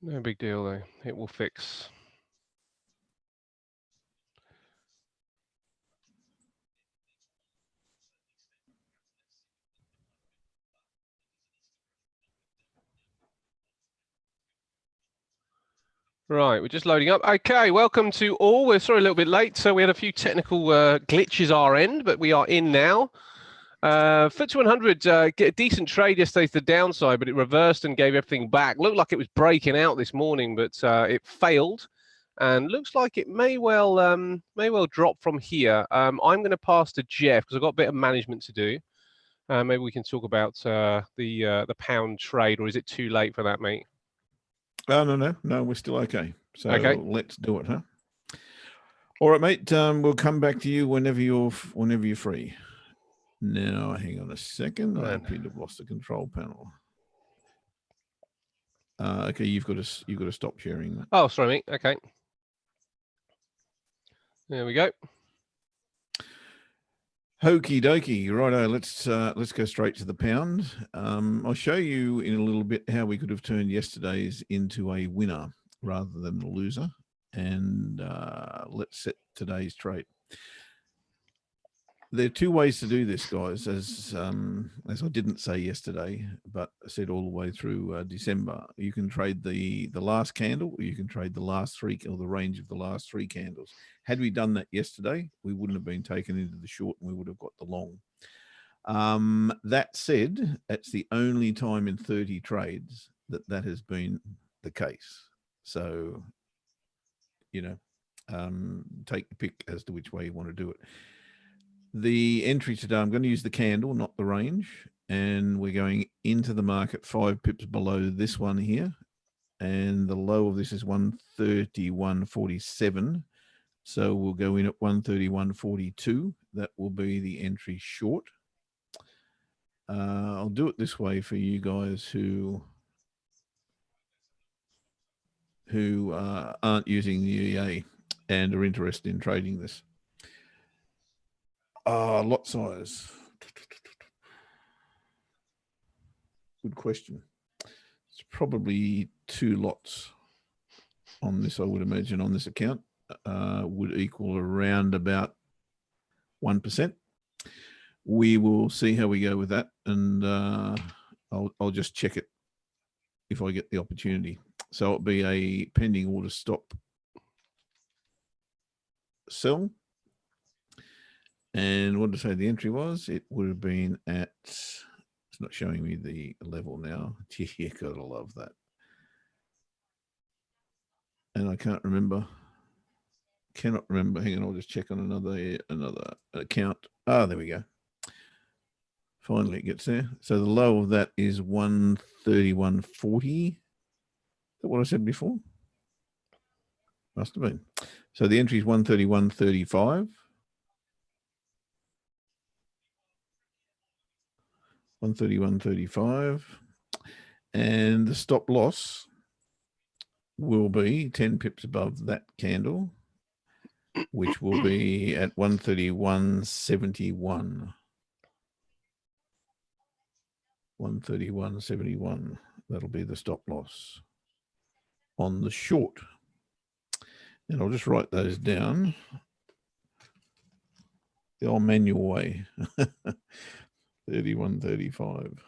No big deal though. It will fix. Right, we're just loading up. Okay, welcome to all. We're sorry a little bit late, so we had a few technical glitches our end, but we are in now. FTSE 100 get a decent trade yesterday to the downside, but it reversed and gave everything back. Looked like it was breaking out this morning, but it failed, and looks like it may well drop from here. I'm going to pass to Jeff because I've got a bit of management to do. Maybe we can talk about the pound trade, or is it too late for that, mate? Oh, no, we're still okay. So Okay. let's do it, huh? All right, mate. We'll come back to you whenever you're free. Now, hang on a second. I appear to have lost the control panel. Okay, you've got to stop sharing that. Oh, sorry, mate. Okay. There we go. Hokey dokey. Righto, let's go straight to the pound. I'll show you in a little bit how we could have turned yesterday's into a winner rather than a loser. And let's set today's trade. There are two ways to do this, guys, as I didn't say yesterday, but I said all the way through December. You can trade the last candle, or you can trade the last three, or the range of the last three candles. Had we done that yesterday, we wouldn't have been taken into the short, and we would have got the long. That said, it's the only time in 30 trades that has been the case. So, you know, take the pick as to which way you want to do it. The entry today, I'm going to use the candle, not the range. And we're going into the market 5 pips below this one here. And the low of this is 131.47. So we'll go in at 131.42. That will be the entry short. I'll do it this way for you guys who aren't using the EA and are interested in trading this. Lot size. Good question. It's probably 2 lots on this, I would imagine, on this account. Would equal around about 1%. We will see how we go with that, and I'll just check it if I get the opportunity. So it'll be a pending order stop sell. And what did I say the entry was? It would have been at, it's not showing me the level now. Yeah, gotta love that. And I can't remember. Cannot remember. Hang on, I'll just check on another account. There we go. Finally it gets there. So the low of that is 131.40. Is that what I said before? Must have been. So the entry is 131.35. 131.35. And the stop loss will be 10 pips above that candle, which will be at 131.71. 131.71. That'll be the stop loss on the short. And I'll just write those down the old manual way. 31.35.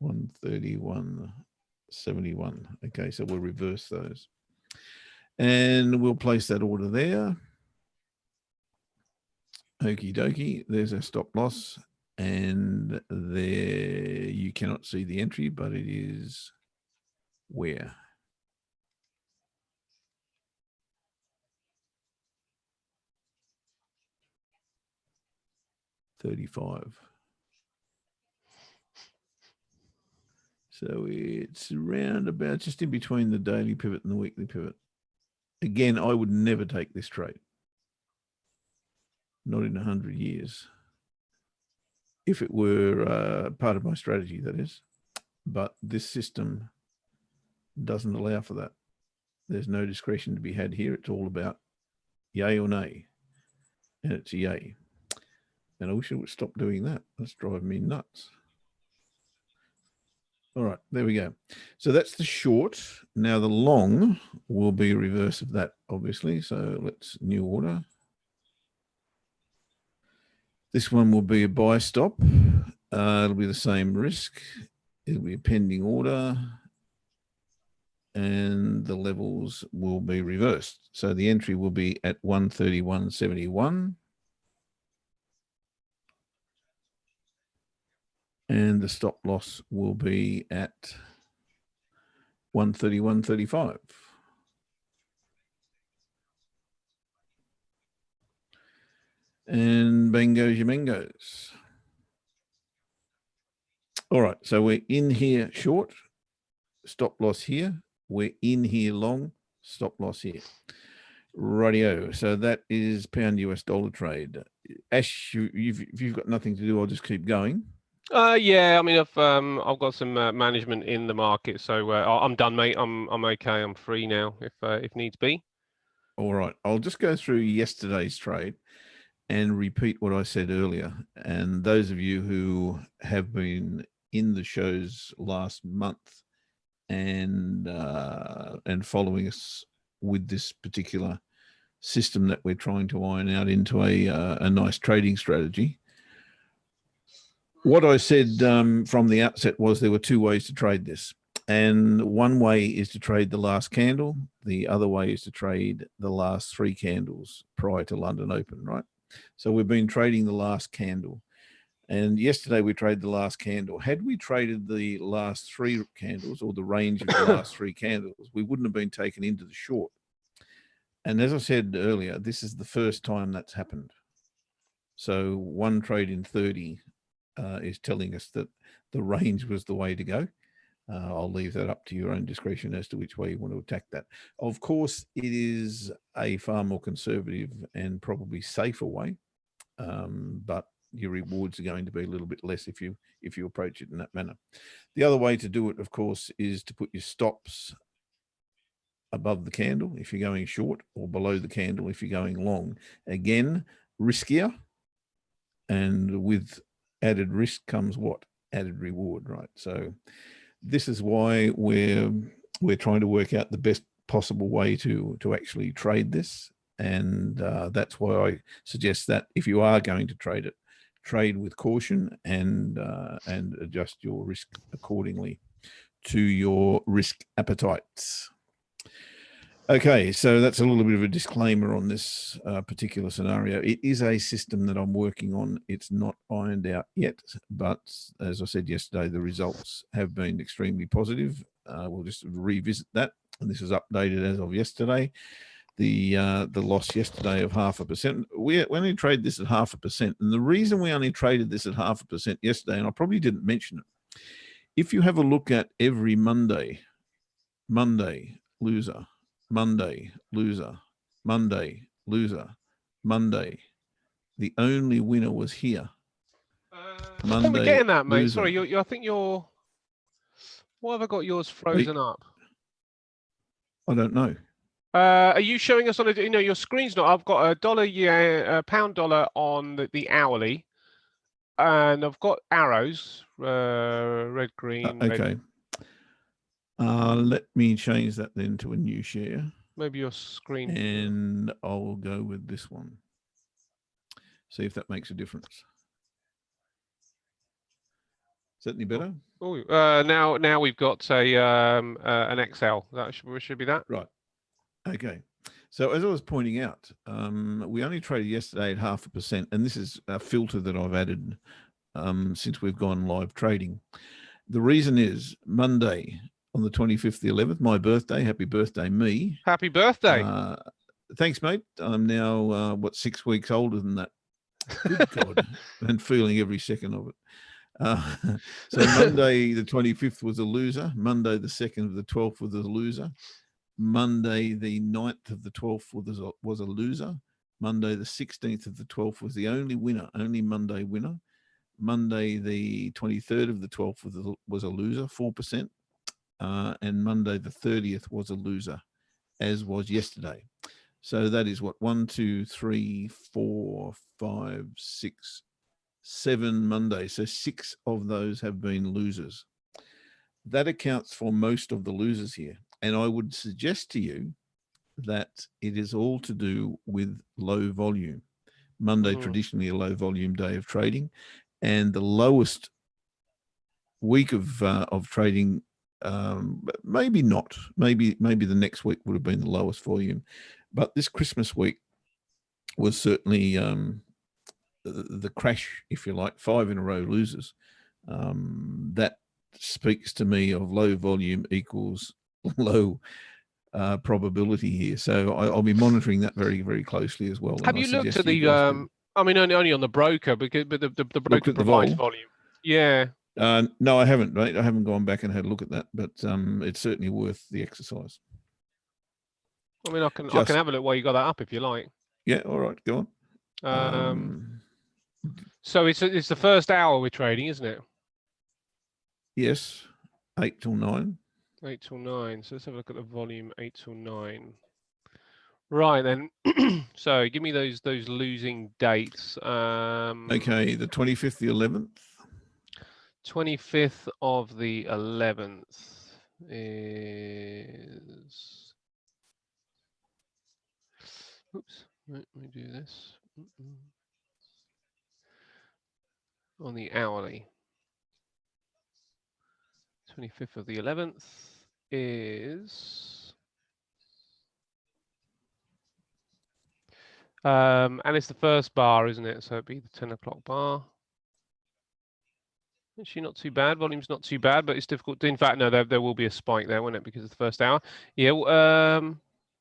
131.71. Okay, so we'll reverse those. And we'll place that order there. Okie dokie. There's our stop loss. And there you cannot see the entry, but it is where? $35. So it's around about just in between the daily pivot and the weekly pivot. Again, I would never take this trade. Not in 100 years. If it were part of my strategy, that is. But this system doesn't allow for that. There's no discretion to be had here. It's all about yay or nay. And it's yay. And I wish it would stop doing that. That's driving me nuts. All right, there we go. So that's the short. Now the long will be reverse of that, obviously. So let's new order. This one will be a buy stop. It'll be the same risk. It'll be a pending order. And the levels will be reversed. So the entry will be at 131.71. And the stop loss will be at 131.35. And bang goes your mangoes. All right, so we're in here short, stop loss here. We're in here long, stop loss here. Radio. So that is pound US dollar trade. Ash, if you've got nothing to do, I'll just keep going. Yeah, I mean, I've got some management in the market, so I'm done, mate. I'm okay. I'm free now, if needs be. All right, I'll just go through yesterday's trade and repeat what I said earlier. And those of you who have been in the shows last month and following us with this particular system that we're trying to iron out into a nice trading strategy. What I said from the outset was there were two ways to trade this. And one way is to trade the last candle. The other way is to trade the last three candles prior to London Open, right? So we've been trading the last candle. And yesterday we traded the last candle. Had we traded the last three candles or the range of the last three candles, we wouldn't have been taken into the short. And as I said earlier, this is the first time that's happened. So one trade in 30 is telling us that the range was the way to go. I'll leave that up to your own discretion as to which way you want to attack that. Of course, it is a far more conservative and probably safer way, but your rewards are going to be a little bit less if you approach it in that manner. The other way to do it, of course, is to put your stops above the candle if you're going short, or below the candle if you're going long. Again, riskier, and with added risk comes what? Added reward, right? So this is why we're trying to work out the best possible way to actually trade this. And that's why I suggest that if you are going to trade it, trade with caution and adjust your risk accordingly to your risk appetites. Okay, so that's a little bit of a disclaimer on this particular scenario. It is a system that I'm working on. It's not ironed out yet, but as I said yesterday, the results have been extremely positive. We'll just revisit that, and this is updated as of yesterday. The loss yesterday of 0.5%. We only traded this at 0.5%, and the reason we only traded this at 0.5% yesterday, and I probably didn't mention it, if you have a look at every Monday, loser. Monday, loser, Monday, loser, Monday. The only winner was here. Monday, I'm getting that, mate. Loser. Sorry, I think you're. Why have I got yours frozen up? I don't know. Are you showing us on a? Your screen's not. I've got pound dollar on the hourly, and I've got arrows, red, green. Okay. Red. Let me change that then to a new share. Maybe your screen. And I'll go with this one. See if that makes a difference. Is that any better? Oh, now we've got an Excel. That should be that. Right. Okay. So as I was pointing out, we only traded yesterday at 0.5%, and this is a filter that I've added since we've gone live trading. The reason is Monday, on the 25th of the 11th, my birthday. Happy birthday, me. Happy birthday. Thanks, mate. I'm now, 6 weeks older than that. Good God. And feeling every second of it. So Monday, the 25th was a loser. Monday, the 2nd of the 12th was a loser. Monday, the 9th of the 12th was a loser. Monday, the 16th of the 12th was the only winner, only Monday winner. Monday, the 23rd of the 12th was a loser, 4%. And Monday the 30th was a loser, as was yesterday. So that is what, 1, 2, 3, 4, 5, 6, 7 Mondays. So 6 of those have been losers. that accounts for most of the losers here. And I would suggest to you that it is all to do with low volume. Monday, traditionally a low volume day of trading, and the lowest week of trading, maybe not. Maybe the next week would have been the lowest volume, but this Christmas week was certainly the crash, if you like, 5 in a row losers. That speaks to me of low volume equals low probability here. So I'll be monitoring that very, very closely as well. Have you looked at the? I mean, only on the broker, because but the broker provides volume. Yeah. No, I haven't, mate. I haven't gone back and had a look at that, but it's certainly worth the exercise. I mean, I can have a look while you got that up if you like. Yeah. All right. Go on. So it's the first hour we're trading, isn't it? Yes. 8 till 9. 8 till 9. So let's have a look at the volume. 8 till 9. Right then. So give me those losing dates. Okay, the 25th, the 11th. 25th of the 11th is. Oops. Let me do this. On the hourly. 25th of the 11th is. And it's the first bar, isn't it? So it'd be the 10 o'clock bar. Actually, not too bad. Volume's not too bad, but it's difficult. In fact, no, there will be a spike there, won't it? Because it's the first hour. Yeah.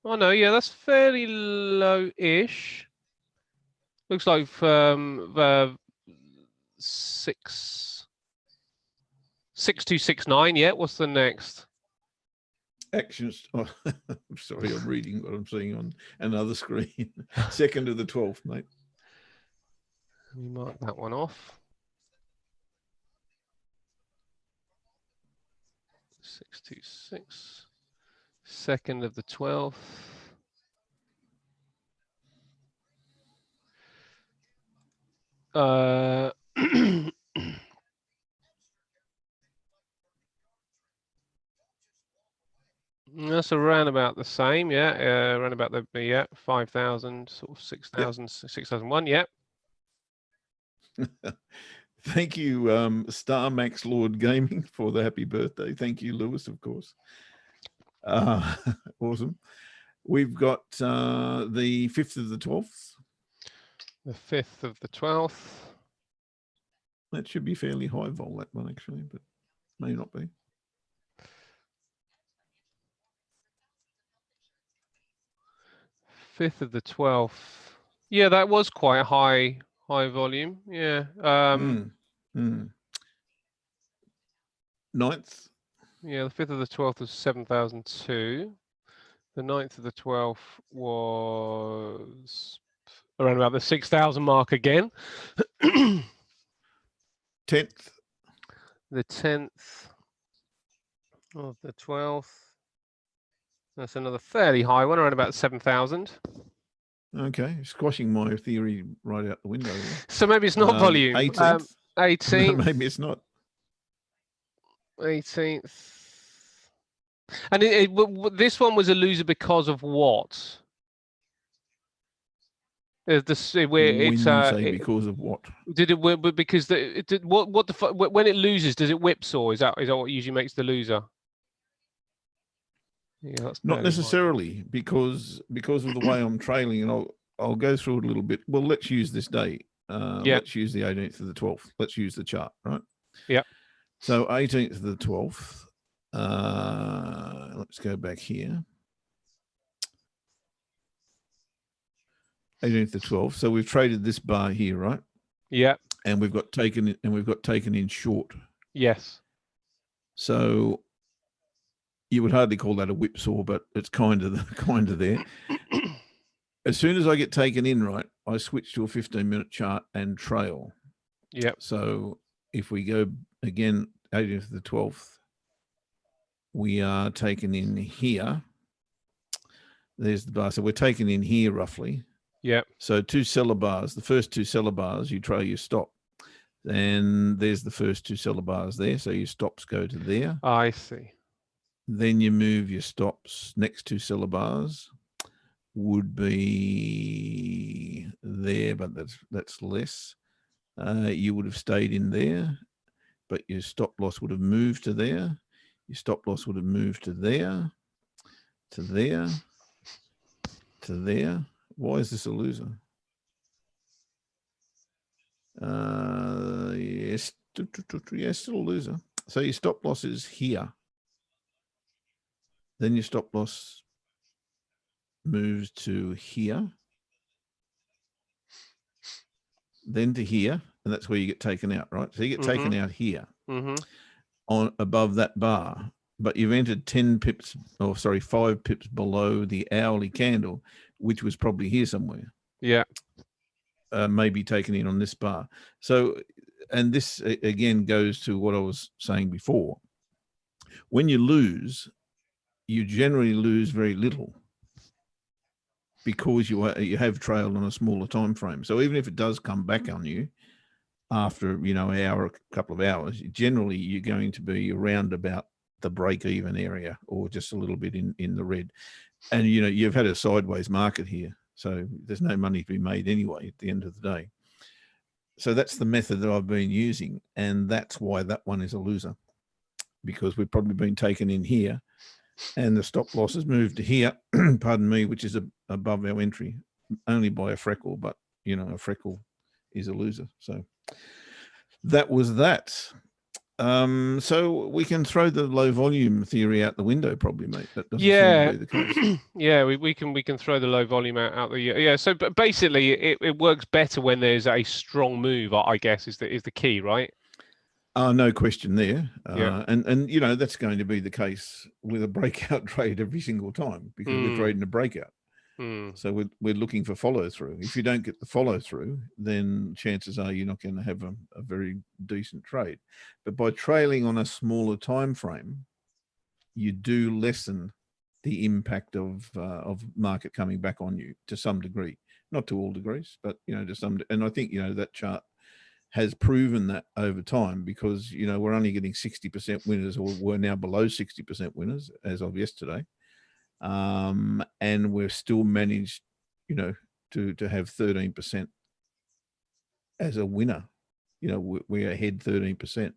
Oh no, yeah, that's fairly low-ish. Looks like 6269. Yeah. What's the next? Actions. Oh, I'm sorry, I'm reading what I'm seeing on another screen. 2nd of the 12th, mate. Let me mark that one off. 626. 2nd of the 12th. That's around about the same, yeah. Around about the 5,000, sort of 6,000, 6,001, yeah. Thank you, Star Max Lord Gaming, for the happy birthday. Thank you, Lewis, of course. Awesome. We've got the 5th of the 12th. The 5th of the 12th. That should be fairly high vol, that one, actually, but may not be. Fifth of the 12th. Yeah, that was quite high volume. Yeah. 9th. Yeah, the 5th of the 12th was 7,002. The 9th of the 12th was around about the 6,000 mark again. 10th. The 10th of the 12th. That's another fairly high one, around about 7,000. Okay, squashing my theory right out the window. So maybe it's not volume. 18th. 18th. Maybe it's not. 18th. And this one was a loser because of what? Because of what? Did it because when it loses, does it whipsaw? Is that what usually makes the loser? Yeah, that's not necessarily because of the way I'm trailing, and I'll go through it a little bit. Well, let's use this day. Let's use the 18th of the 12th. Let's use the chart, right? Yeah. So 18th of the 12th. Let's go back here. 18th to 12th. So we've traded this bar here, right? Yeah. And we've got taken in short. Yes. So you would hardly call that a whipsaw, but it's kind of there. As soon as I get taken in, right, I switch to a 15-minute chart and trail. Yeah. So if we go again, 18th to the 12th, we are taken in here. There's the bar. So we're taken in here roughly. Yeah. So 2 seller bars. The first 2 seller bars, you trail your stop. Then there's the first 2 seller bars there. So your stops go to there. I see. Then you move your stops. Next 2 seller bars would be there, but that's less. You would have stayed in there, but your stop loss would have moved to there. Your stop loss would have moved to there, to there, to there. Why is this a loser? Yes, still a loser. So your stop loss is here. Then your stop loss moves to here, then to here, and that's where you get taken out, right? So you get taken out here on above that bar, but you've entered 10 pips, or sorry, 5 pips below the hourly candle, which was probably here somewhere. Yeah. Maybe taken in on this bar. So, and this again goes to what I was saying before. When you lose, you generally lose very little because you have trailed on a smaller time frame. So even if it does come back on you after, an hour, a couple of hours, generally you're going to be around about the break-even area or just a little bit in the red. And, you've had a sideways market here. So there's no money to be made anyway at the end of the day. So that's the method that I've been using. And that's why that one is a loser, because we've probably been taken in here and the stop loss has moved to here, pardon me, which is above our entry, only by a freckle, but, a freckle is a loser. So that was that. So we can throw the low volume theory out the window, probably, mate. That doesn't seem to be the case. Yeah, we can throw the low volume out the yeah. So, but basically, it works better when there's a strong move. I guess is the key, right? No question there. Yeah. And that's going to be the case with a breakout trade every single time, because we're trading a breakout. So we're looking for follow through. If you don't get the follow through, then chances are you're not going to have a very decent trade. But by trailing on a smaller time frame, you do lessen the impact of market coming back on you to some degree, not to all degrees, but to some. And I think that chart has proven that over time, because we're only getting 60% winners, or we're now below 60% winners as of yesterday. And we've still managed, to have 13% as a winner. We're ahead 13%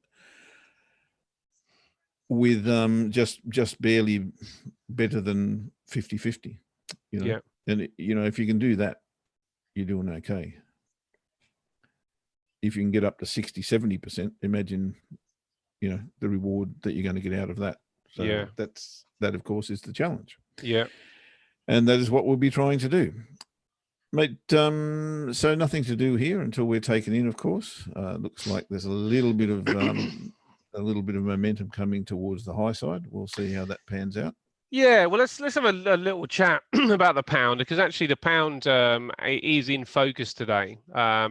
with just barely better than 50-50. Yeah. And if you can do that, you're doing okay. If you can get up to 60-70%, imagine the reward that you're going to get out of that. So yeah, that of course is the challenge. Yeah. And that is what we'll be trying to do, mate. So nothing to do here until we're taken in, of course. Looks like there's a little bit of momentum coming towards the high side. We'll see how that pans out. Yeah, well, let's have a little chat about the pound, because actually the pound is in focus today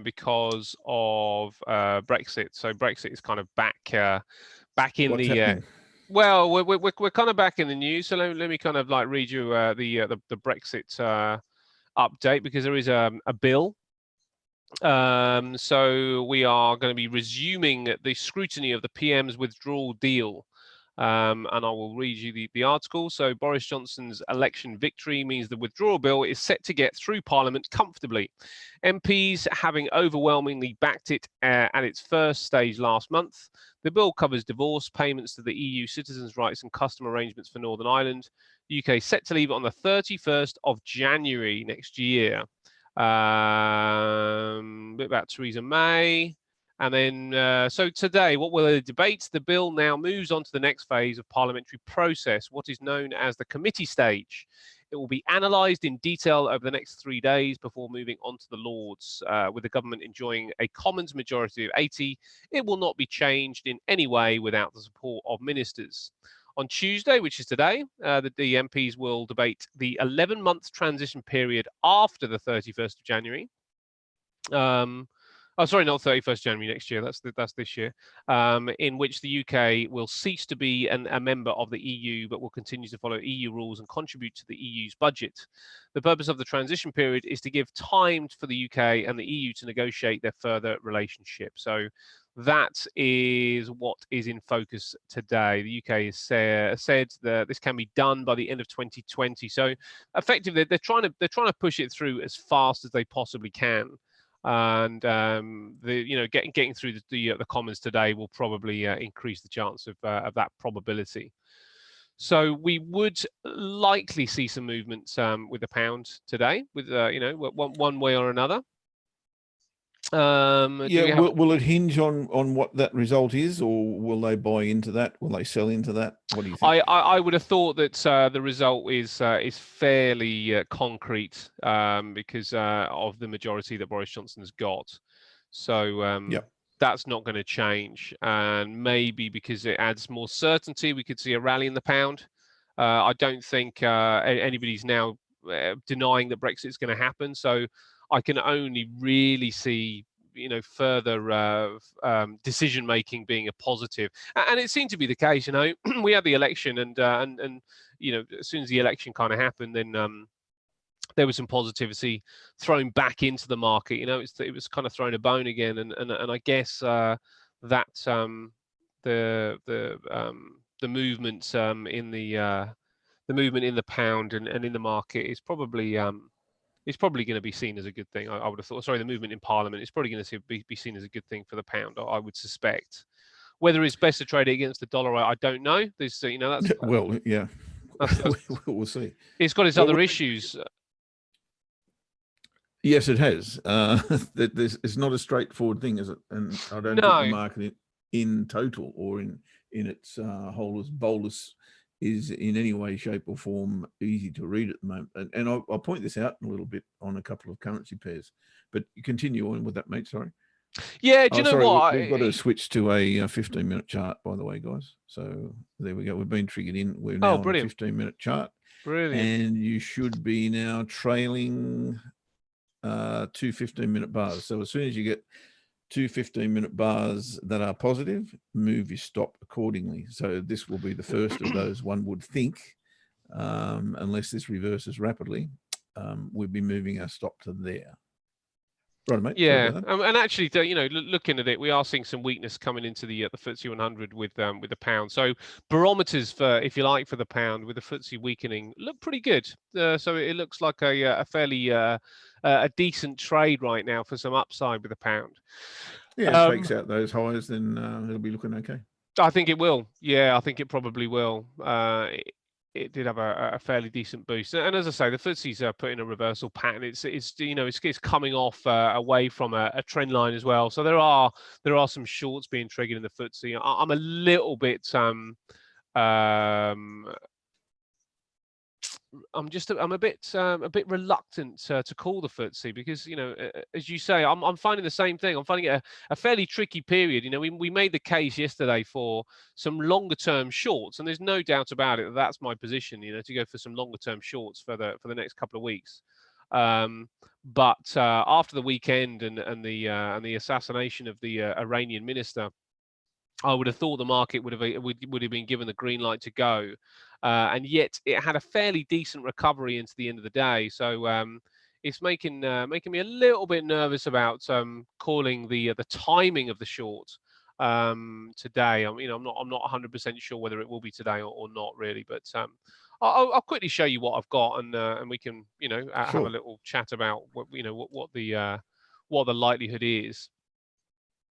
because of Brexit. So Brexit is kind of back in What's the happening? Well, we're kind of back in the news. So let me kind of like read you the Brexit update, because there is a bill. So we are going to be resuming the scrutiny of the PM's withdrawal deal. And I will read you the article. So Boris Johnson's election victory means the withdrawal bill is set to get through Parliament comfortably. MPs having overwhelmingly backed it at its first stage last month. The bill covers divorce payments to the EU citizens' rights and custom arrangements for Northern Ireland. The UK set to leave it on the 31st of January next year. A bit about Theresa May. And then, so today, what will they debate? The bill now moves on to the next phase of parliamentary process, what is known as the committee stage. It will be analysed in detail over the next 3 days before moving on to the Lords. With the government enjoying a Commons majority of 80, it will not be changed in any way without the support of ministers. On Tuesday, which is today, the MPs will debate the 11-month transition period after the 31st of January. Oh, sorry, not 31st January next year. That's this year. In which the UK will cease to be a member of the EU, but will continue to follow EU rules and contribute to the EU's budget. The purpose of the transition period is to give time for the UK and the EU to negotiate their further relationship. So that is what is in focus today. The UK has said that this can be done by the end of 2020. So effectively, they're trying to push it through as fast as they possibly can. And getting through the Commons today will probably increase the chance of that probability. So we would likely see some movement with the pound today, with one way or another. Yeah, will it hinge on what that result is, or will they buy into that? Will they sell into that? What do you think? I would have thought that the result is fairly concrete because of the majority that Boris Johnson has got. So that's not going to change, and maybe because it adds more certainty, we could see a rally in the pound. I don't think anybody's now denying that Brexit is going to happen. So I can only really see further decision making being a positive, and it seemed to be the case. We had the election, and as soon as the election kind of happened, then there was some positivity thrown back into the market. It was kind of thrown a bone again, and I guess that the movement in the movement in the pound and in the market is probably going to be seen as a good thing. I would have thought. Sorry, the movement in Parliament is probably going to be seen as a good thing for the pound. I would suspect. Whether it's best to trade it against the dollar, I don't know. There's, that's well, yeah, we'll see. It's got its other issues. Yes, it has. It's not a straightforward thing, is it? And I don't think the market in total or in its whole bolus is in any way, shape, or form easy to read at the moment. And I'll point this out a little bit on a couple of currency pairs. But continue on with that, mate. Sorry. Yeah, do you know what? We've got to switch to a 15-minute chart, by the way, guys. So there we go. We've been triggered in. We're now on a 15-minute chart. Brilliant. And you should be now trailing 2 15-minute bars. So as soon as you get 2 15-minute bars that are positive, move your stop accordingly. So this will be the first of those, one would think, unless this reverses rapidly, we'll be moving our stop to there. Right, mate. Yeah, and actually, looking at it, we are seeing some weakness coming into the FTSE 100 with the pound. So barometers for, if you like, for the pound with the FTSE weakening look pretty good. So it looks like a fairly a decent trade right now for some upside with the pound. Yeah, it takes out those highs, then it'll be looking okay. I think it will. Yeah, I think it probably will. It did have a fairly decent boost, and as I say, the FTSE's put in a reversal pattern. It's coming off away from a trend line as well. So there are some shorts being triggered in the FTSE. I'm a little bit I'm a bit reluctant to call the FTSE because as you say, I'm finding the same thing. I'm finding it a fairly tricky period. We made the case yesterday for some longer term shorts, and there's no doubt about it that's my position. To go for some longer term shorts for the next couple of weeks. But after the weekend and the assassination of the Iranian minister, I would have thought the market would have been given the green light to go, and yet it had a fairly decent recovery into the end of the day. So it's making me a little bit nervous about calling the timing of the short today. I'm not 100% sure whether it will be today or not really, but I'll quickly show you what I've got, and we can have a little chat about what the likelihood is.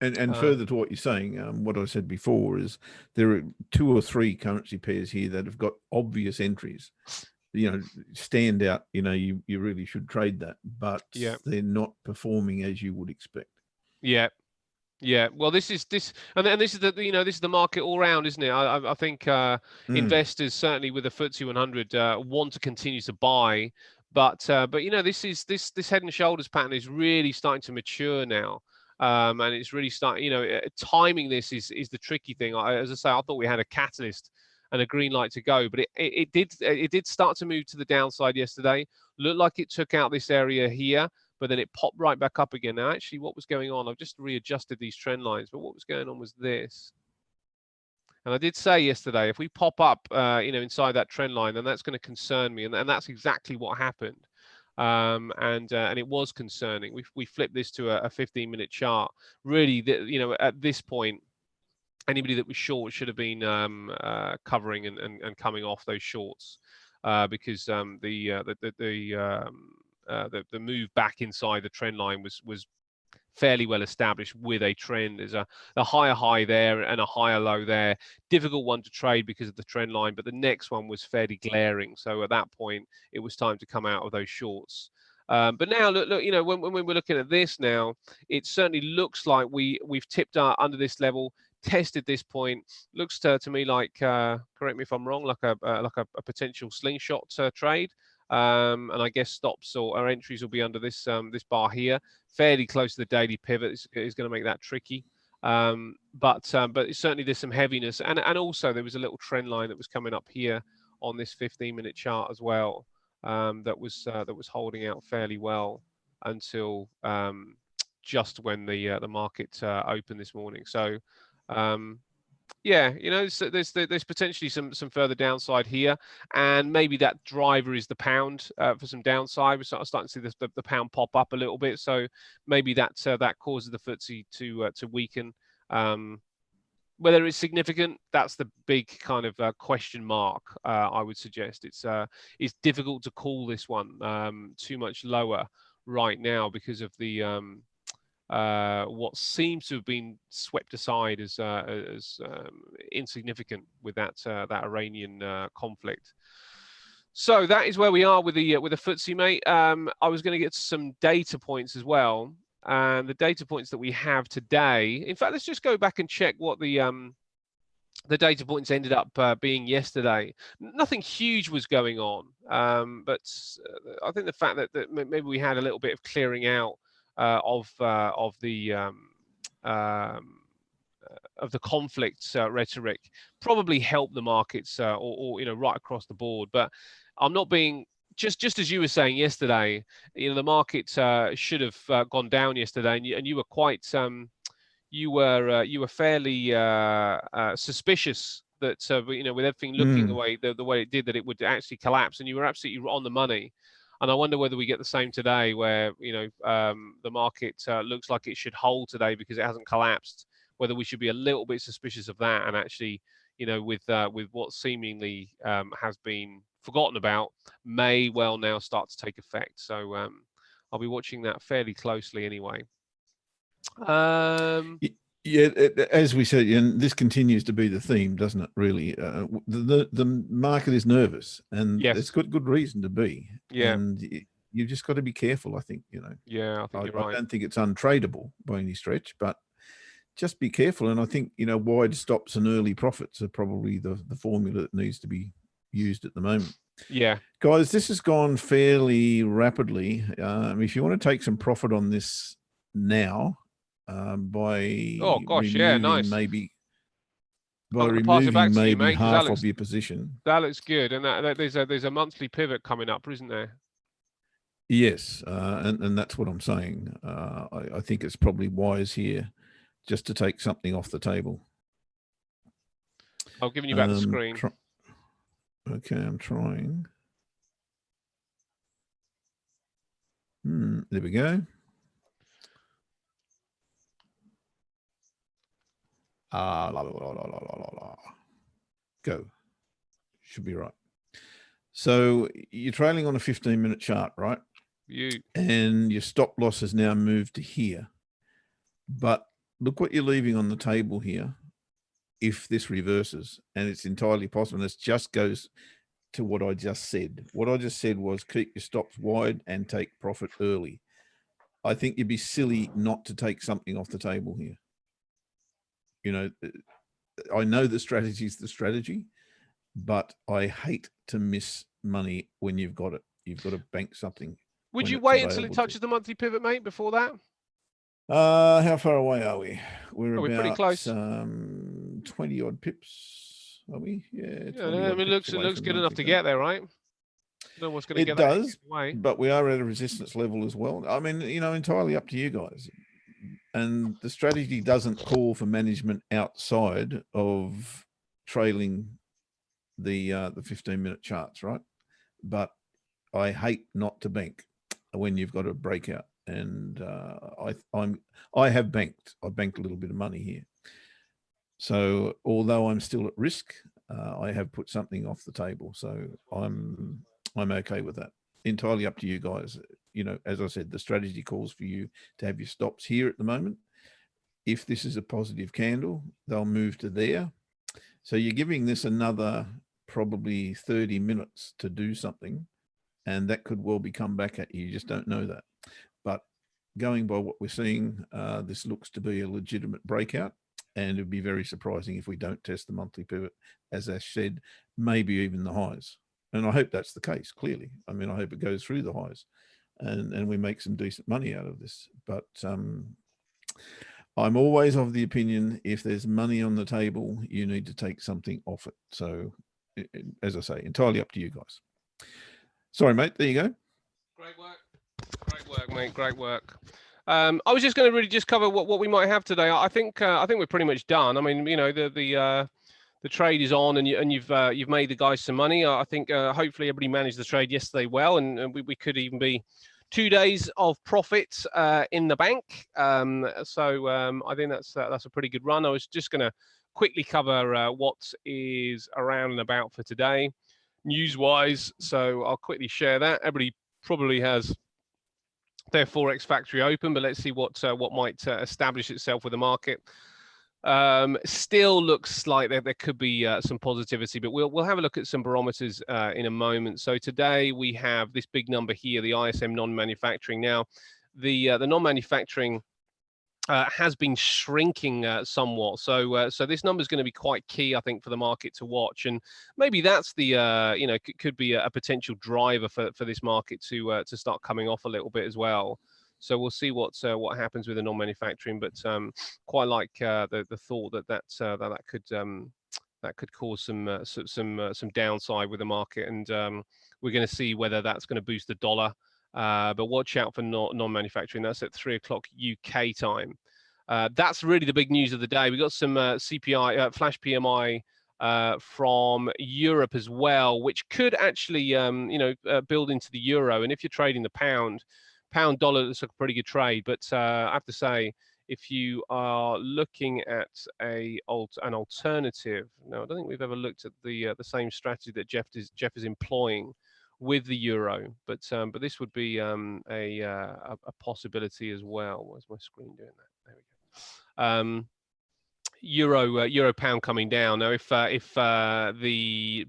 And further to what you're saying, what I said before is there are 2 or 3 currency pairs here that have got obvious entries. Stand out. You really should trade that, but they're not performing as you would expect. Yeah. Well, this is the this is the market all round, isn't it? I think investors certainly with the FTSE 100 want to continue to buy, but this head and shoulders pattern is really starting to mature now. And it's really starting, timing this is the tricky thing. As I say, I thought we had a catalyst and a green light to go, but it did start to move to the downside yesterday. Looked like it took out this area here, but then it popped right back up again. Now, actually, what was going on? I've just readjusted these trend lines, but what was going on was this. And I did say yesterday, if we pop up, inside that trend line, then that's going to concern me, and that's exactly what happened. And it was concerning. We flipped this to a 15-minute chart. Really, at this point, anybody that was short should have been covering and coming off those shorts, because the move back inside the trend line was fairly well established with a trend. There's a higher high there and a higher low there. Difficult one to trade because of the trend line, but the next one was fairly glaring. So at that point, it was time to come out of those shorts. But now, look, when we're looking at this now, it certainly looks like we've tipped under this level, tested this point. Looks to me like, correct me if I'm wrong, like a potential slingshot trade. And I guess stops or entries will be under this bar here, fairly close to the daily pivot. Is going to make that tricky. But certainly there's some heaviness, and also there was a little trend line that was coming up here on this 15-minute chart as well, that was holding out fairly well until just when the market opened this morning. So yeah, so there's potentially some further downside here, and maybe that driver is the pound for some downside. We're starting to see the pound pop up a little bit, so maybe that causes the FTSE to weaken. Whether it's significant, that's the big kind of question mark. I would suggest it's difficult to call this one too much lower right now because of the what seems to have been swept aside as insignificant with that Iranian conflict. So that is where we are with the FTSE, mate. I was going to get some data points as well, and the data points that we have today. In fact, let's just go back and check what the data points ended up being yesterday. Nothing huge was going on, but I think the fact that maybe we had a little bit of clearing out of the conflict rhetoric probably helped the markets, or right across the board. But I'm not being just as you were saying yesterday. The market should have gone down yesterday, and you were quite you were fairly suspicious that with everything looking the way it did, that it would actually collapse, and you were absolutely on the money. And I wonder whether we get the same today, where the market looks like it should hold today because it hasn't collapsed. Whether we should be a little bit suspicious of that, and actually, with what seemingly has been forgotten about, may well now start to take effect. So I'll be watching that fairly closely anyway. Yeah, as we said, and this continues to be the theme, doesn't it? Really, the market is nervous, and yes, it's got good reason to be. Yeah, and you've just got to be careful. I think Yeah, I think you're right. I don't think it's untradeable by any stretch, but just be careful. And I think wide stops and early profits are probably the formula that needs to be used at the moment. Yeah, guys, this has gone fairly rapidly. If you want to take some profit on this now, by removing maybe half of your position. That looks good, and that there's a monthly pivot coming up, isn't there? Yes, and that's what I'm saying. I think it's probably wise here just to take something off the table. I've given you back the screen. Okay, I'm trying. There we go. Go. Should be right. So you're trailing on a 15-minute chart, right? And your stop loss has now moved to here. But look what you're leaving on the table here if this reverses, and it's entirely possible. And this just goes to what I just said. What I just said was keep your stops wide and take profit early. I think you'd be silly not to take something off the table here. I know the strategy is the strategy, but I hate to miss money when you've got it. You've got to bank something. Would you wait until it touches the monthly pivot, mate, before that? How far away are we? We're about pretty close. 20 odd pips, are we? Yeah. It looks good enough to get there, right? No one's going to It get that does, away. but we are at a resistance level as well. I mean, entirely up to you guys. And the strategy doesn't call for management outside of trailing the 15-minute charts, right? But I hate not to bank when you've got a breakout, and I have banked. I banked a little bit of money here. So although I'm still at risk, I have put something off the table. So I'm okay with that. Entirely up to you guys. As I said, the strategy calls for you to have your stops here at the moment. If this is a positive candle, they'll move to there. So you're giving this another probably 30 minutes to do something, and that could well be come back at you. You just don't know that. But going by what we're seeing, this looks to be a legitimate breakout, and it'd be very surprising if we don't test the monthly pivot, as Ash said, maybe even the highs. And I hope that's the case, clearly. I mean, I hope it goes through the highs and we make some decent money out of this. But I'm always of the opinion, if there's money on the table, you need to take something off it. So, as I say, entirely up to you guys. Sorry, mate. There you go. Great work, mate. Great work. I was just going to really just cover what we might have today. I think we're pretty much done. I mean, the trade is on, and you've made the guys some money. I think hopefully everybody managed the trade yesterday well, and we could even be 2 days of profit in the bank. So I think that's a pretty good run. I was just going to quickly cover what is around and about for today, news-wise. So I'll quickly share that. Everybody probably has their Forex factory open, but let's see what might establish itself with the market. Still looks like there could be some positivity, but we'll have a look at some barometers in a moment. So today we have this big number here, the ISM non-manufacturing. Now, the non-manufacturing has been shrinking somewhat. So this number is going to be quite key, I think, for the market to watch, and maybe that's the could be a potential driver for this market to start coming off a little bit as well. So we'll see what happens with the non-manufacturing, but quite like the thought that could cause some downside with the market, and we're going to see whether that's going to boost the dollar. But watch out for non-manufacturing. That's at 3 o'clock UK time. That's really the big news of the day. We got some CPI flash PMI from Europe as well, which could actually build into the euro. And if you're trading the pound dollar, that's a pretty good trade. But I have to say, if you are looking at an alternative, no, I don't think we've ever looked at the same strategy that Jeff is employing with the euro, but this would be a possibility as well. Where's my screen doing that? There we go. Euro pound coming down. Now, if the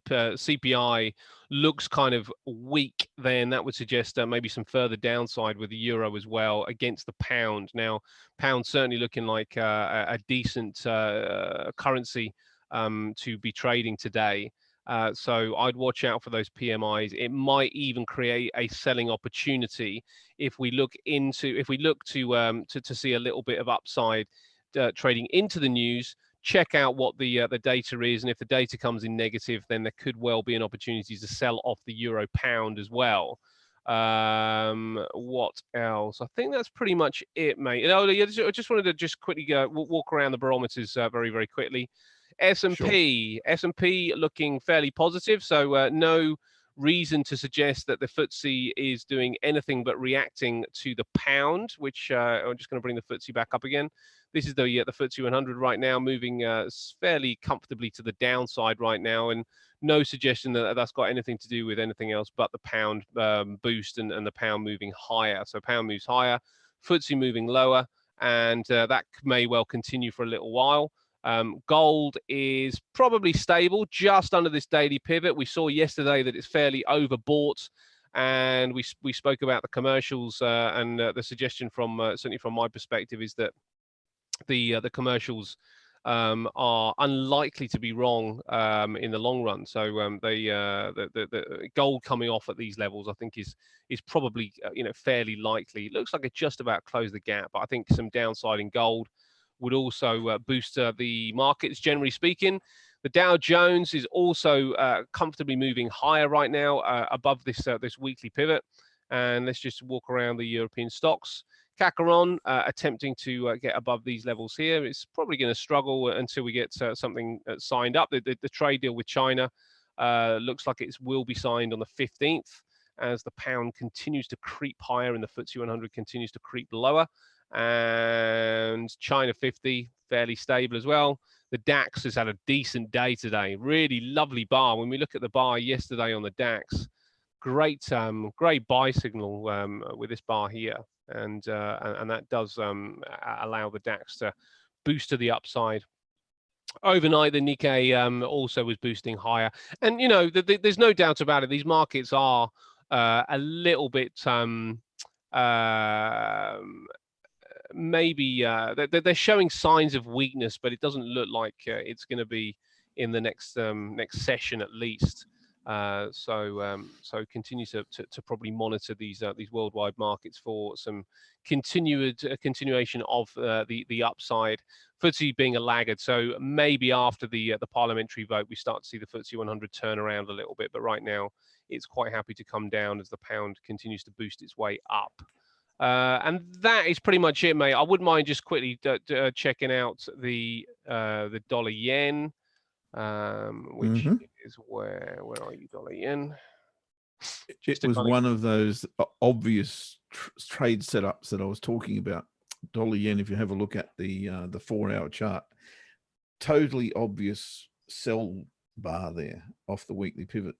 CPI looks kind of weak, then that would suggest maybe some further downside with the euro as well against the pound. Now, pound certainly looking like a decent currency to be trading today. So I'd watch out for those PMIs. It might even create a selling opportunity if we look to see a little bit of upside trading into the news. Check out what the data is, and if the data comes in negative, then there could well be an opportunity to sell off the euro pound as well. What else? I think that's pretty much it, mate. I just wanted to just quickly walk around the barometers very, very quickly. S&P looking fairly positive, so no reason to suggest that the FTSE is doing anything but reacting to the pound, which I'm just going to bring the FTSE back up again. This is the FTSE 100 right now, moving fairly comfortably to the downside right now, and no suggestion that that's got anything to do with anything else but the pound boost and the pound moving higher. So pound moves higher, FTSE moving lower, and that may well continue for a little while. Gold is probably stable just under this daily pivot. We saw yesterday that it's fairly overbought, and we spoke about the commercials and the suggestion from certainly from my perspective is that the commercials are unlikely to be wrong in the long run. So the gold coming off at these levels, I think, is probably fairly likely. It looks like it just about closed the gap, but I think some downside in gold would also boost the markets, generally speaking. The Dow Jones is also comfortably moving higher right now, above this this weekly pivot. And let's just walk around the European stocks. CAC attempting to get above these levels here. It's probably going to struggle until we get something signed up. The trade deal with China looks like it will be signed on the 15th, as the pound continues to creep higher and the FTSE 100 continues to creep lower. And China 50 fairly stable as well. The DAX has had a decent day today. Really lovely bar. When we look at the bar yesterday on the DAX, great buy signal with this bar here. And that does allow the DAX to boost to the upside. Overnight, the Nikkei also was boosting higher. And, there's no doubt about it. These markets are a little bit maybe they're showing signs of weakness, but it doesn't look like it's going to be in the next session at least. So continue to probably monitor these worldwide markets for some continuation of the upside. FTSE being a laggard, so maybe after the parliamentary vote we start to see the FTSE 100 turn around a little bit, but right now it's quite happy to come down as the pound continues to boost its way up. And that is pretty much it, mate. I wouldn't mind just quickly checking out the dollar yen. Which is where are you, dollar yen? It was one of those obvious trade setups that I was talking about. Dollar yen, if you have a look at the 4-hour chart, totally obvious sell bar there off the weekly pivot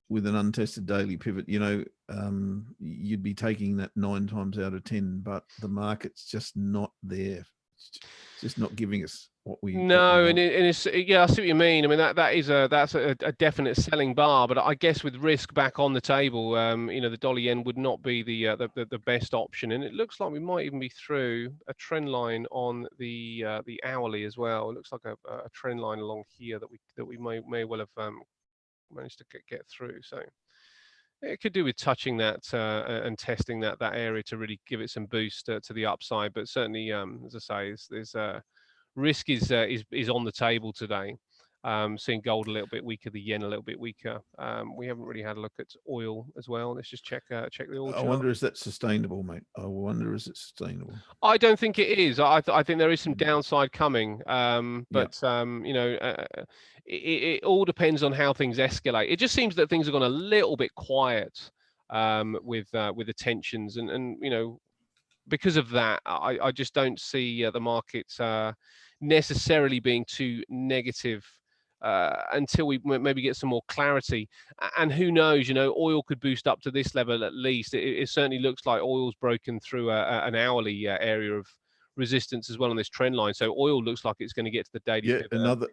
with an untested daily pivot. You'd be taking that 9 times out of 10, but the market's just not there. It's just not giving us what we and it's I see what you mean. I mean that's a definite selling bar, but I guess with risk back on the table, the dollar yen would not be the best option. And it looks like we might even be through a trend line on the hourly as well. It looks like a trend line along here that we may well have managed to get through. So it could do with touching that and testing that area to really give it some boost to the upside. But certainly, as I say, there's risk is on the table today. Seeing gold a little bit weaker, the yen a little bit weaker. We haven't really had a look at oil as well. Let's just check the oil chart. I wonder, is that sustainable, mate? I wonder, is it sustainable? I don't think it is. I think there is some downside coming. But it all depends on how things escalate. It just seems that things have gone a little bit quiet with the tensions, and because of that, I just don't see the markets necessarily being too negative until we maybe get some more clarity. And who knows, oil could boost up to this level at least. It certainly looks like oil's broken through an hourly area of resistance as well on this trend line. So oil looks like it's going to get to the daily pivot.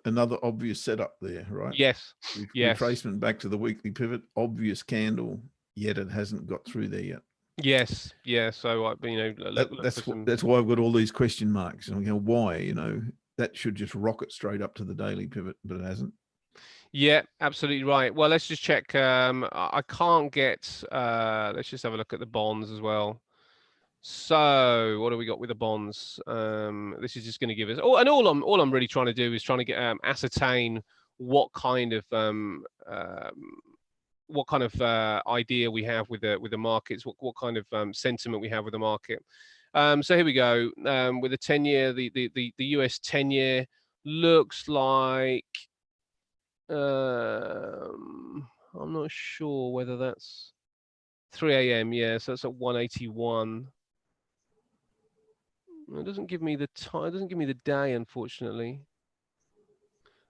Another obvious setup there, right? Yes. Retracement back to the weekly pivot, obvious candle, yet it hasn't got through there yet. Yes, yeah. So that's why I've got all these question marks. And I'm going, why? That should just rocket straight up to the daily pivot, but it hasn't. Yeah, absolutely right. Well, let's just check. I can't get. Let's just have a look at the bonds as well. So, what do we got with the bonds? This is just going to give us. Oh, and all I'm really trying to do is trying to get ascertain what kind of idea we have with the markets, what kind of sentiment we have with the market. So here we go. With the 10-year, the US 10-year looks like I'm not sure whether that's 3 a.m. Yeah, so that's at 181. It doesn't give me the time. It doesn't give me the day, unfortunately.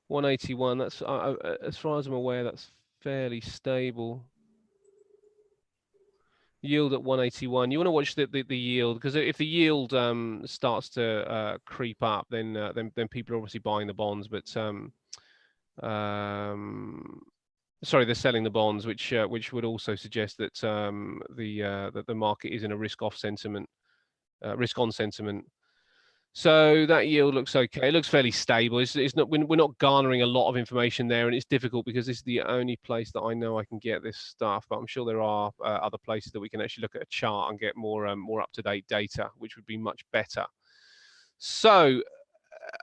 181. That's as far as I'm aware, that's fairly stable. Yield at 181. You want to watch the yield, because if the yield starts to creep up, then people are obviously buying the bonds. But sorry, they're selling the bonds, which would also suggest that that the market is in a risk-off sentiment, risk-on sentiment. So that yield looks okay. It looks fairly stable. It's not. We're not garnering a lot of information there, and it's difficult because this is the only place that I know I can get this stuff. But I'm sure there are other places that we can actually look at a chart and get more up-to-date data, which would be much better. So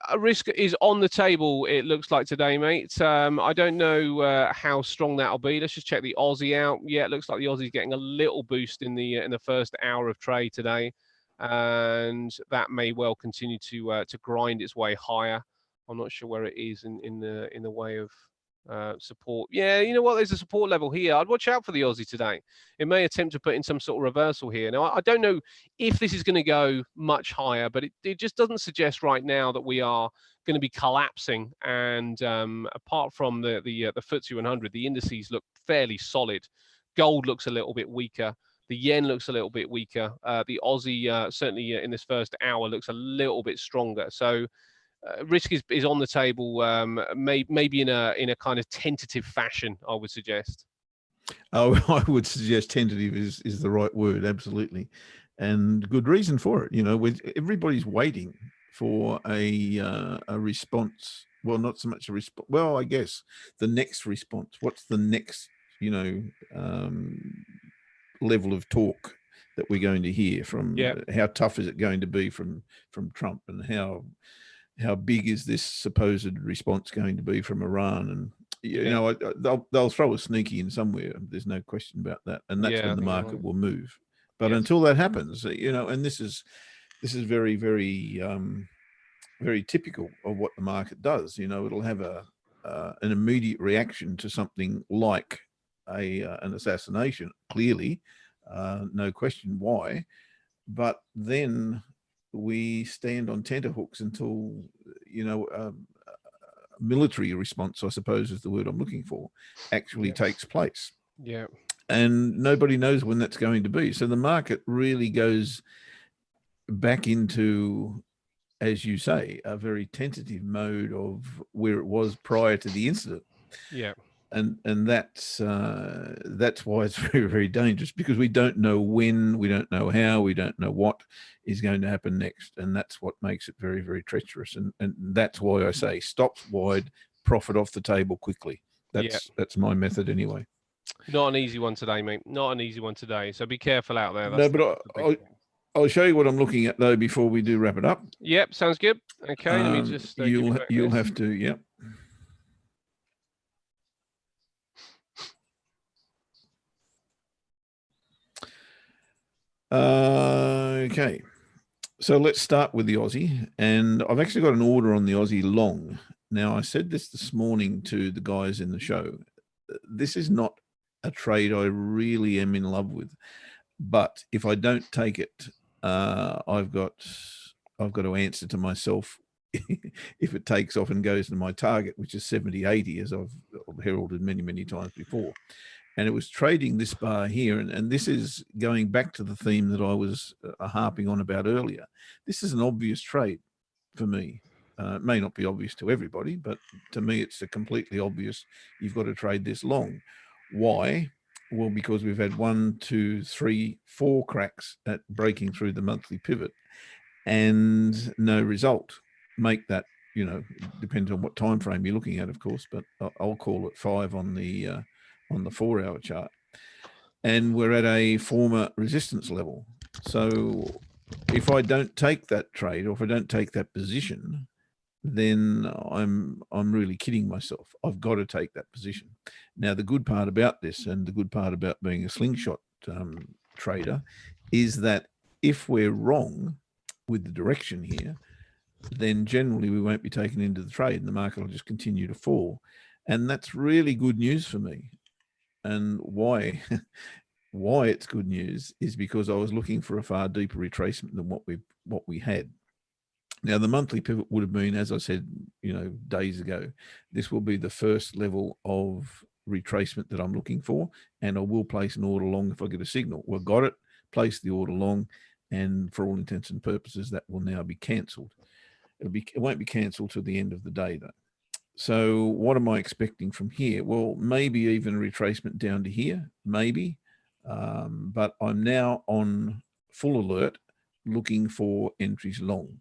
a risk is on the table, it looks like today, mate. I don't know how strong that'll be. Let's just check the Aussie out. Yeah, it looks like the Aussie's getting a little boost in the first hour of trade today, and that may well continue to grind its way higher. I'm not sure where it is in the way of support. Yeah, you know what? There's a support level here. I'd watch out for the Aussie today. It may attempt to put in some sort of reversal here. Now, I don't know if this is going to go much higher, but it just doesn't suggest right now that we are going to be collapsing. And apart from the FTSE 100, the indices look fairly solid. Gold looks a little bit weaker. The yen looks a little bit weaker. The Aussie, certainly in this first hour, looks a little bit stronger. So risk is on the table, maybe in a kind of tentative fashion, I would suggest. Oh, I would suggest tentative is the right word, absolutely, and good reason for it. You know, with everybody's waiting for a response. Well, not so much a response. Well, I guess the next response. What's the next, level of talk that we're going to hear from? How tough is it going to be from Trump, and how big is this supposed response going to be from Iran? And they'll throw a sneaky in somewhere. There's no question about that, and that's when the market will move. But until that happens, and this is very, very, very typical of what the market does. It'll have an immediate reaction to something like an assassination. Clearly, no question why, but then we stand on tenterhooks until a military response, I suppose is the word I'm looking for, actually takes place. Yeah. And nobody knows when that's going to be. So the market really goes back into, as you say, a very tentative mode of where it was prior to the incident. Yeah. And that's why it's very, very dangerous, because we don't know when, we don't know how, we don't know what is going to happen next. And that's what makes it very, very treacherous. And that's why I say stop wide, profit off the table quickly. That's my method anyway. Not an easy one today, mate. Not an easy one today. So be careful out there. No, but I'll show you what I'm looking at though before we do wrap it up. Yep, sounds good. Okay, let me just. You'll have to. Yep. Okay, so let's start with the Aussie, and I've actually got an order on the Aussie long. Now, I said this morning to the guys in the show. This is not a trade I really am in love with, but if I don't take it, I've got to answer to myself if it takes off and goes to my target, which is 70.80, as I've heralded many, many times before. And it was trading this bar here. And this is going back to the theme that I was harping on about earlier. This is an obvious trade for me. It may not be obvious to everybody, but to me, it's a completely obvious. You've got to trade this long. Why? Well, because we've had 1, 2, 3, 4 cracks at breaking through the monthly pivot and no result. Make that, depends on what time frame you're looking at, of course, but I'll call it 5 on the 4-hour chart, and we're at a former resistance level. So if I don't take that trade, or if I don't take that position, then I'm really kidding myself. I've got to take that position. Now, the good part about this, and the good part about being a slingshot trader, is that if we're wrong with the direction here, then generally we won't be taken into the trade and the market will just continue to fall. And that's really good news for me. And why it's good news is because I was looking for a far deeper retracement than what we had. Now, the monthly pivot would have been, as I said, days ago, this will be the first level of retracement that I'm looking for, and I will place an order long if I get a signal. Well, got it, place the order long, and for all intents and purposes, that will now be cancelled. It won't be cancelled till the end of the day, though. So what am I expecting from here? Well, maybe even a retracement down to here, maybe. But I'm now on full alert looking for entries long.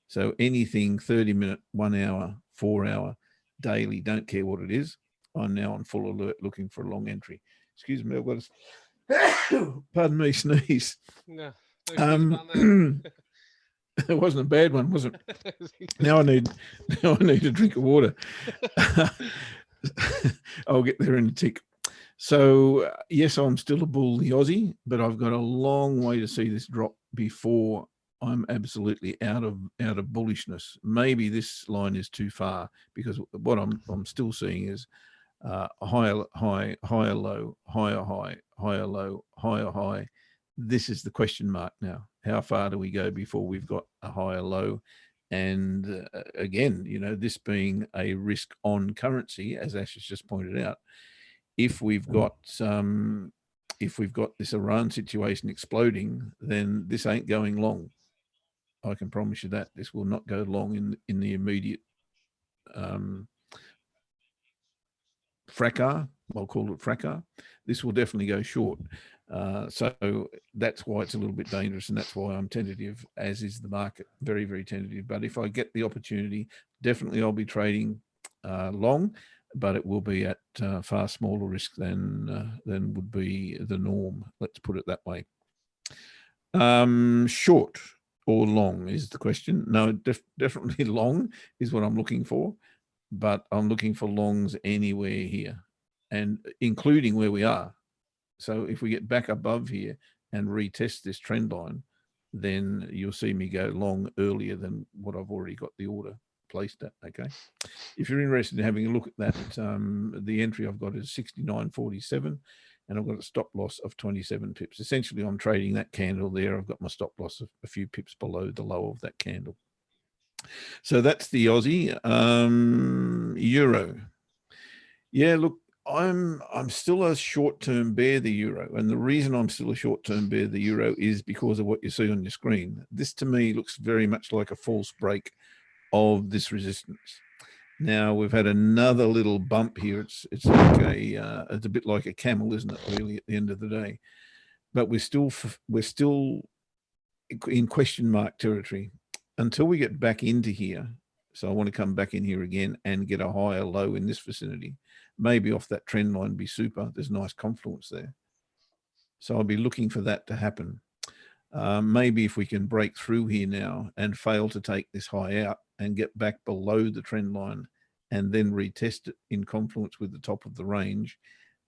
So anything 30-minute, 1 hour, 4 hour, daily, don't care what it is. I'm now on full alert looking for a long entry. Excuse me, I've got a, pardon me, sneeze. No, It wasn't a bad one, was it? Now I need a drink of water. I'll get there in a tick. So yes, I'm still a bull, the Aussie, but I've got a long way to see this drop before I'm absolutely out of bullishness. Maybe this line is too far, because what I'm still seeing is higher high, higher low, higher high, higher low, higher high. This is the question mark now. How far do we go before we've got a higher low? And again, this being a risk on currency, as Ash has just pointed out, if we've got this Iran situation exploding, then this ain't going long. I can promise you that. This will not go long in the immediate fracas. I'll call it fracas. This will definitely go short. So that's why it's a little bit dangerous, and that's why I'm tentative, as is the market, very, very tentative. But if I get the opportunity, definitely I'll be trading long, but it will be at far smaller risk than would be the norm. Let's put it that way. Short or long is the question. No, definitely long is what I'm looking for, but I'm looking for longs anywhere here, and including where we are. So if we get back above here and retest this trend line, then you'll see me go long earlier than what I've already got the order placed at. Okay. If you're interested in having a look at that, the entry I've got is 69.47, and I've got a stop loss of 27 pips. Essentially, I'm trading that candle there. I've got my stop loss of a few pips below the low of that candle. So that's the Aussie. Euro. Yeah, look, I'm still a short-term bear, the euro, and the reason I'm still a short-term bear, the euro, is because of what you see on your screen. This to me looks very much like a false break of this resistance. Now we've had another little bump here. It's like it's a bit like a camel, isn't it? Really, at the end of the day, but we're still in question mark territory until we get back into here. So I want to come back in here again and get a higher low in this vicinity. Maybe off that trend line be super. There's nice confluence there. So I'll be looking for that to happen. Maybe if we can break through here now and fail to take this high out and get back below the trend line and then retest it in confluence with the top of the range,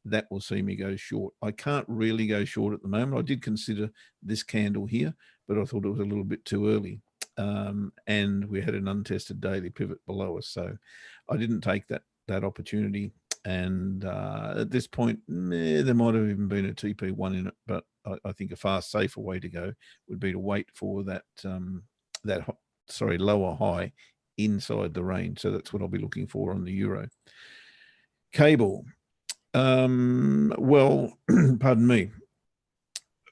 that will see me go short. I can't really go short at the moment. I did consider this candle here, but I thought it was a little bit too early. And we had an untested daily pivot below us. So I didn't take that opportunity. And at this point, there might have even been a TP1 in it, but I think a far safer way to go would be to wait for that lower high inside the range. So that's what I'll be looking for on the euro. Cable. Well, pardon me.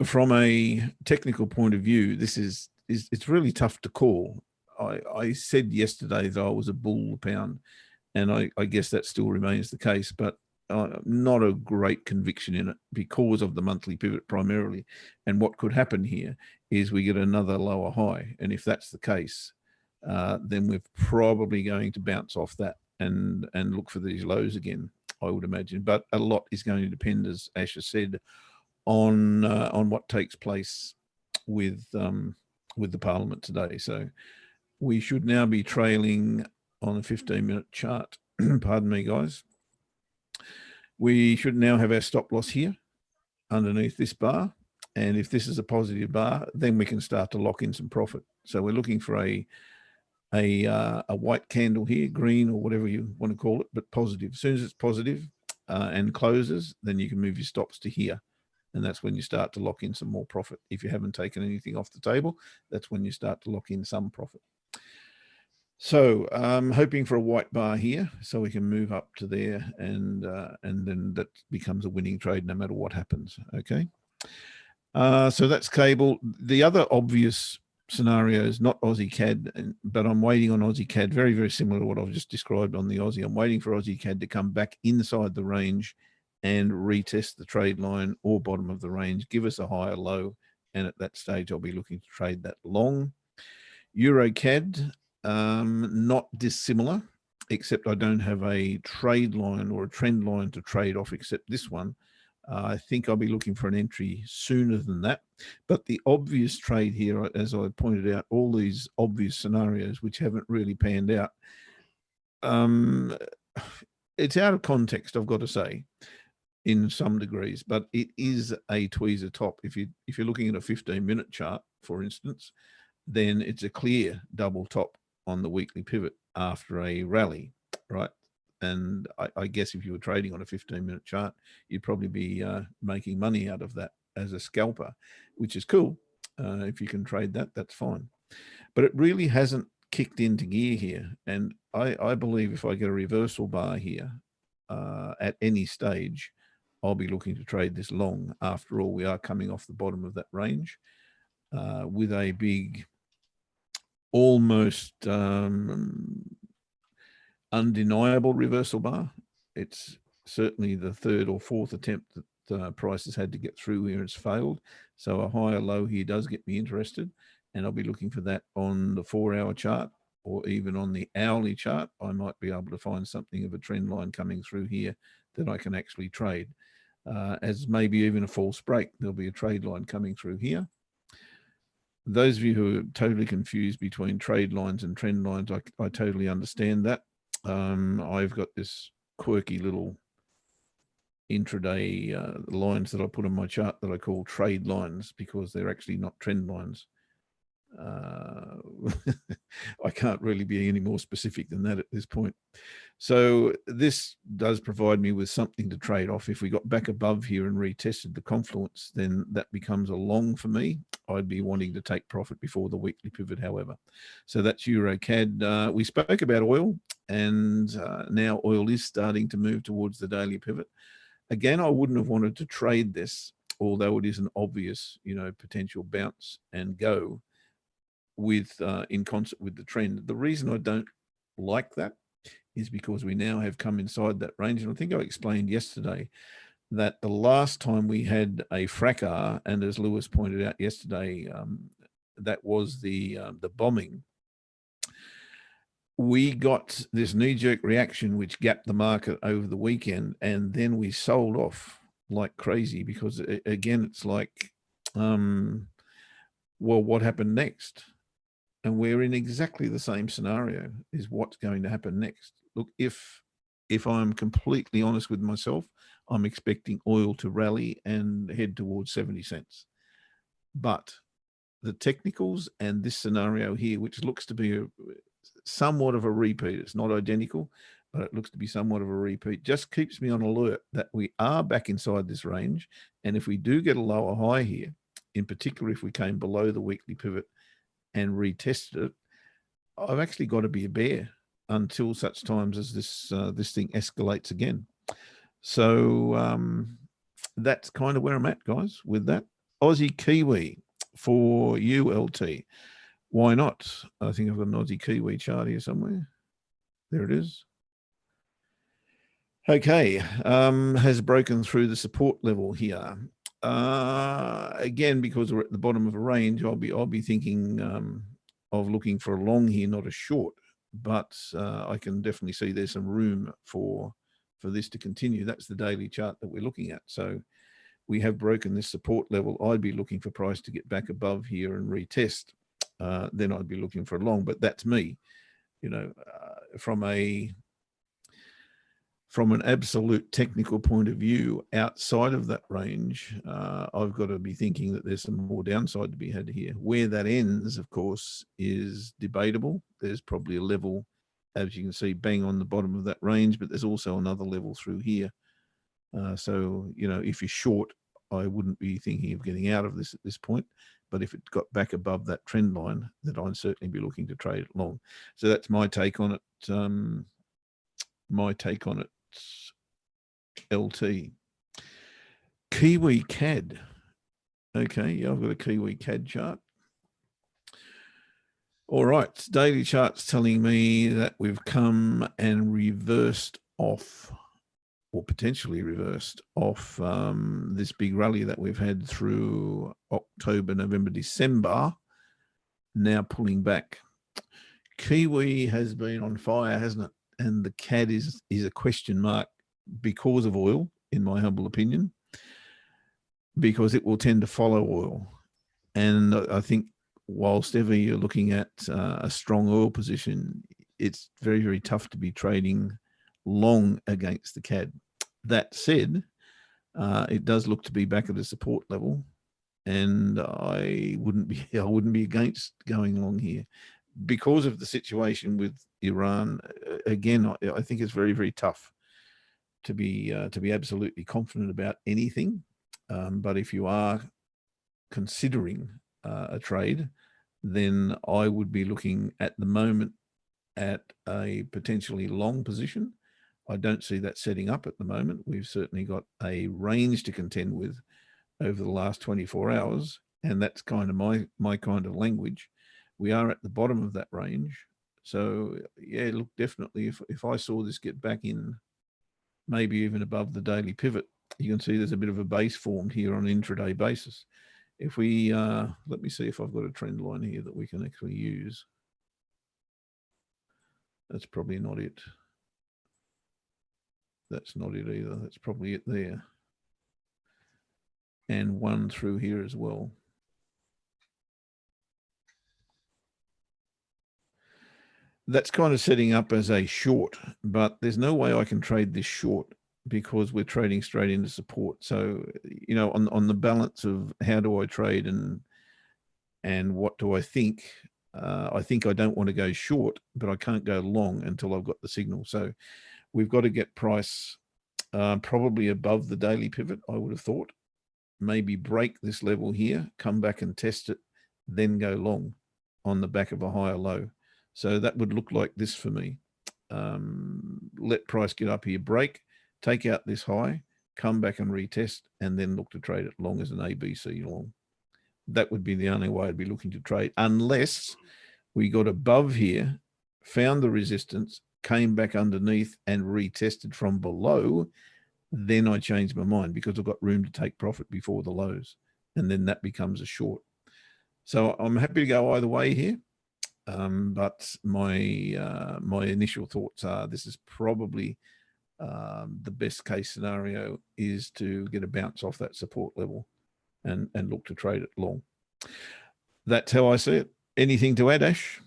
From a technical point of view, it's really tough to call. I said yesterday that I was a bull pound, and I guess that still remains the case, but not a great conviction in it because of the monthly pivot primarily. And what could happen here is we get another lower high. And if that's the case, then we're probably going to bounce off that and look for these lows again, I would imagine. But a lot is going to depend, as Ash has said, on what takes place with the Parliament today. So we should now be trailing on a 15-minute chart. Pardon me, guys. We should now have our stop loss here underneath this bar. And if this is a positive bar, then we can start to lock in some profit. So we're looking for a white candle here, green or whatever you want to call it, but positive. As soon as it's positive and closes, then you can move your stops to here. And that's when you start to lock in some more profit. If you haven't taken anything off the table, that's when you start to lock in some profit. So I'm hoping for a white bar here so we can move up to there, and then that becomes a winning trade no matter what happens. Okay. So that's cable. The other obvious scenario is not Aussie CAD, but I'm waiting on Aussie CAD, very, very similar to what I've just described on the Aussie. I'm waiting for Aussie CAD to come back inside the range and retest the trade line or bottom of the range, give us a higher low, and at that stage I'll be looking to trade that long. Euro CAD, not dissimilar, except I don't have a trade line or a trend line to trade off except this one. I think I'll be looking for an entry sooner than that. But the obvious trade here, as I pointed out, all these obvious scenarios which haven't really panned out, it's out of context, I've got to say, in some degrees, but it is a tweezer top. If you're looking at a 15-minute chart, for instance, then it's a clear double top on the weekly pivot after a rally, right? And I guess if you were trading on a 15-minute chart, you'd probably be making money out of that as a scalper, which is cool. If you can trade that, that's fine. But it really hasn't kicked into gear here. And I believe if I get a reversal bar here at any stage, I'll be looking to trade this long. After all, we are coming off the bottom of that range with a big, almost undeniable reversal bar. It's certainly the third or fourth attempt that Price has had to get through here. It's failed. So a higher low here does get me interested. And I'll be looking for that on the 4-hour chart or even on the hourly chart. I might be able to find something of a trend line coming through here that I can actually trade. As maybe even a false break, there'll be a trade line coming through here. Those of you who are totally confused between trade lines and trend lines, I totally understand that. I've got this quirky little intraday lines that I put on my chart that I call trade lines because they're actually not trend lines. I can't really be any more specific than that at this point. So this does provide me with something to trade off. If we got back above here and retested the confluence, then that becomes a long for me. I'd be wanting to take profit before the weekly pivot, however. So that's Euro CAD. We spoke about oil, and now oil is starting to move towards the daily pivot. Again, I wouldn't have wanted to trade this, although it is an obvious, potential bounce and go with in concert with the trend. The reason I don't like that is because we now have come inside that range. And I think I explained yesterday that the last time we had a fracas, and as Lewis pointed out yesterday, that was the bombing. We got this knee-jerk reaction which gapped the market over the weekend, and then we sold off like crazy because, again, it's like, well, what happened next? And we're in exactly the same scenario, is what's going to happen next. Look, if I'm completely honest with myself, I'm expecting oil to rally and head towards 70 cents. But the technicals and this scenario here, which looks to be somewhat of a repeat, it's not identical, but it looks to be somewhat of a repeat, just keeps me on alert that we are back inside this range. And if we do get a lower high here, in particular, if we came below the weekly pivot and retested it, I've actually got to be a bear until such times as this thing escalates again. So that's kind of where I'm at, guys, with that. Aussie Kiwi for ULT. Why not? I think I've got an Aussie Kiwi chart here somewhere. There it is. Okay, has broken through the support level here. Again, because we're at the bottom of a range, I'll be thinking of looking for a long here, not a short. But I can definitely see there's some room for this to continue. That's the daily chart that we're looking at. So we have broken this support level. I'd be looking for price to get back above here and retest. Then I'd be looking for a long. But that's me, from an absolute technical point of view, outside of that range, I've got to be thinking that there's some more downside to be had here. Where that ends, of course, is debatable. There's probably a level, as you can see, bang on the bottom of that range, but there's also another level through here. So, if you're short, I wouldn't be thinking of getting out of this at this point. But if it got back above that trend line, then I'd certainly be looking to trade it long. So that's my take on it. LT. Kiwi CAD. Okay, yeah, I've got a Kiwi CAD chart. All right, daily chart's telling me that we've come and reversed off, or potentially reversed off this big rally that we've had through October, November, December, now pulling back. Kiwi has been on fire, hasn't it? And the CAD is a question mark because of oil, in my humble opinion. because it will tend to follow oil. And I think whilst ever you're looking at a strong oil position, it's very, very tough to be trading long against the CAD. That said, it does look to be back at a support level, and I wouldn't be against going long here because of the situation with Iran. Again, I think it's very, very tough to be absolutely confident about anything. But if you are considering a trade, then I would be looking at the moment at a potentially long position. I don't see that setting up at the moment. We've certainly got a range to contend with over the last 24 hours, and that's kind of my kind of language. We are at the bottom of that range. So yeah, look, definitely if I saw this get back in, maybe even above the daily pivot, you can see there's a bit of a base formed here on an intraday basis. If we, let me see if I've got a trend line here that we can actually use. That's probably not it. That's not it either. That's probably it there. And one through here as well. That's kind of setting up as a short, but there's no way I can trade this short because we're trading straight into support. So, you know, on the balance of how do I trade and what do I think I don't want to go short, but I can't go long until I've got the signal. So we've got to get price probably above the daily pivot, I would have thought. Maybe break this level here, come back and test it, then go long on the back of a higher low. So that would look like this for me. Let price get up here, break, take out this high, come back and retest, and then look to trade it long as an ABC long. That would be the only way I'd be looking to trade, unless we got above here, found the resistance, came back underneath and retested from below. Then I changed my mind because I've got room to take profit before the lows, and then that becomes a short. So I'm happy to go either way here. But my initial thoughts are this is probably the best case scenario is to get a bounce off that support level and look to trade it long. That's how I see it. Anything to add, Ash?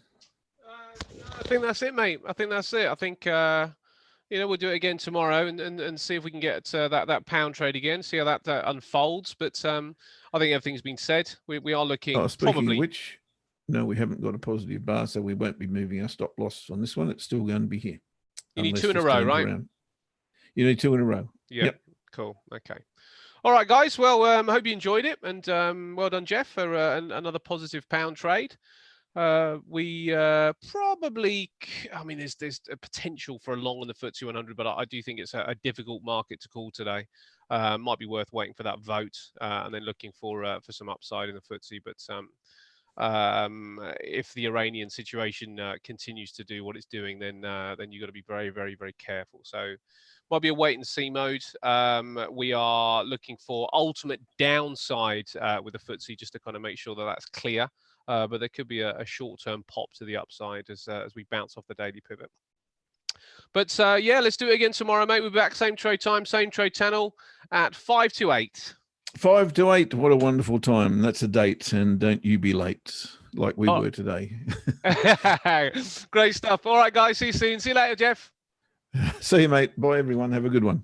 I think that's it, mate. I think that's it. I think you know, we'll do it again tomorrow and see if we can get that pound trade again, see how that unfolds. But I think everything's been said. We are looking speaking of which, no, we haven't got a positive bar, so we won't be moving our stop loss on this one. It's still going to be here. You need two in a row, right? You need two in a row. Yeah. Yep. Cool. Okay. All right, guys. Well, I hope you enjoyed it, and well done, Jeff, for another positive pound trade. We probably, I mean, there's a potential for a long on the FTSE 100, but I do think it's a difficult market to call today. Might be worth waiting for that vote and then looking for some upside in the FTSE. But if the Iranian situation continues to do what it's doing, then you've got to be very, very, very careful. So might be a wait and see mode. We are looking for ultimate downside with the FTSE just to kind of make sure that that's clear. But there could be a short-term pop to the upside as we bounce off the daily pivot. But yeah, let's do it again tomorrow, mate. We'll be back same trade time, same trade channel at 5 to 8. 5 to 8. What a wonderful time. That's a date, and don't you be late like we were today. Great stuff. All right, guys. See you soon. See you later, Jeff. See you, mate. Bye, everyone. Have a good one.